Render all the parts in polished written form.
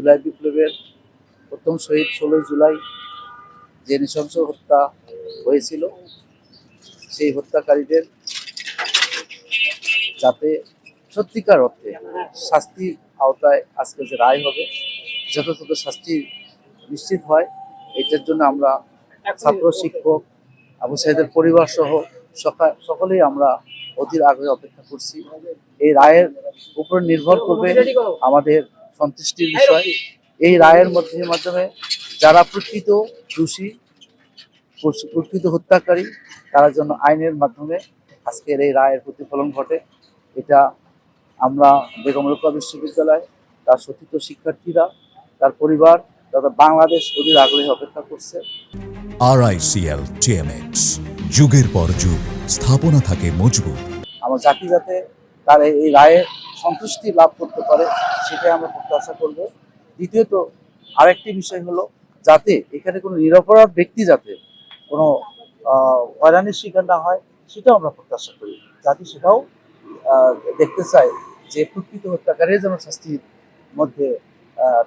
জুলাই বিপ্লবের প্রথম শহীদ 16 জুলাই যে নৃশংস হত্যা হয়েছিল, সেই হত্যাকারীদের যাতে সত্যিকার অর্থে শাস্তির আওতায় আজকে যে রায় হবে, যথাযথ শাস্তি নিশ্চিত হয়, এটার জন্য আমরা ছাত্র, শিক্ষক, আবু সাঈদের পরিবার সহ সকলেই আমরা অধীর আগ্রহে অপেক্ষা করছি। এই রায়ের উপর নির্ভর করবে আমাদের সন্তুষ্টির বিষয়। এই রায়ের মাধ্যমে যারা প্রকৃত দোষী, প্রকৃত হত্যাকারী, তারা যেন আইনের মাধ্যমে আজকের এই রায়ের প্রতিফলন ঘটে, এটা আমরা বেগম রোকেয়া বিশ্ববিদ্যালয়, তার শোষিত শিক্ষার্থীরা, তার পরিবার তথা বাংলাদেশ অধীর আগ্রহে অপেক্ষা করছে। RICL TMX, যুগের পর যুগ স্থাপনা থাকে মজবুত। আমার জাতি যাতে তার এই রায়ে সন্তুষ্টি লাভ করতে পারে, সেটাই আমরা প্রত্যাশা করব। দ্বিতীয়ত আরেকটি বিষয় হলো, যাতে এখানে কোনো নিরপরাধ ব্যক্তি যাতে কোনো হয়রানির শিকার না হয়, সেটাও আমরা প্রত্যাশা করি। জাতি সেটাও দেখতে চায় যে প্রকৃত হত্যাকারীর যেন শাস্তির মধ্যে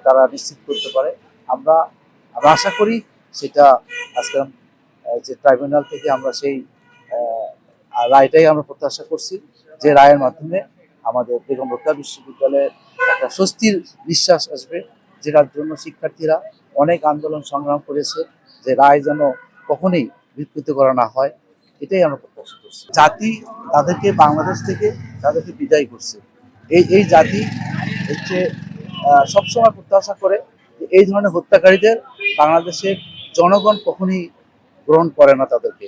তারা নিশ্চিত করতে পারে। আমরা আশা করি সেটা আজকে যে ট্রাইব্যুনাল থেকে আমরা সেই রায়টাই আমরা প্রত্যাশা করছি, যে রায়ের মাধ্যমে আমাদের বেগম রোকেয়া বিশ্ববিদ্যালয়ের একটা স্বস্তির নিঃশ্বাস আসবে, যেটার জন্য শিক্ষার্থীরা অনেক আন্দোলন সংগ্রাম করেছে, যে রায় যেন কখনোই বিকৃত করা না হয়, এটাই আমরা প্রত্যাশা করছি। জাতি তাদেরকে বাংলাদেশ থেকে তাদেরকে বিদায় করছে। এই জাতি হচ্ছে সবসময় প্রত্যাশা করে যে এই ধরনের হত্যাকারীদের বাংলাদেশের জনগণ কখনোই গ্রহণ করে না। তাদেরকে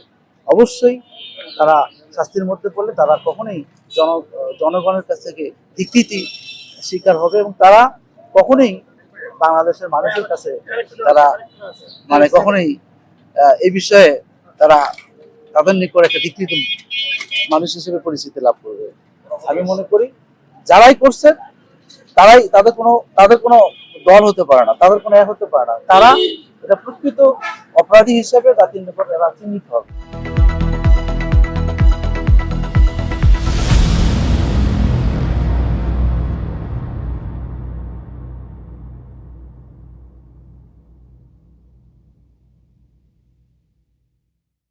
অবশ্যই তারা শাস্তির মধ্যে পড়লে তারা কখনোই জনগণের কাছ থেকে ধিক্কৃতি শিকার হবে, এবং তারা কখনোই বাংলাদেশের মানুষের কাছে তারা কখনোই এই বিষয়ে তারা তাদের নিকট একটা ধিক্কৃত মানুষ হিসেবে পরিচিতি লাভ করবে। আমি মনে করি যারাই করছেন তাদের কোনো দল হতে পারে না, তাদের কোনো এক হতে পারে না, তারা এটা প্রকৃত অপরাধী হিসেবে জাতির নিকট এরা চিহ্নিত হবে।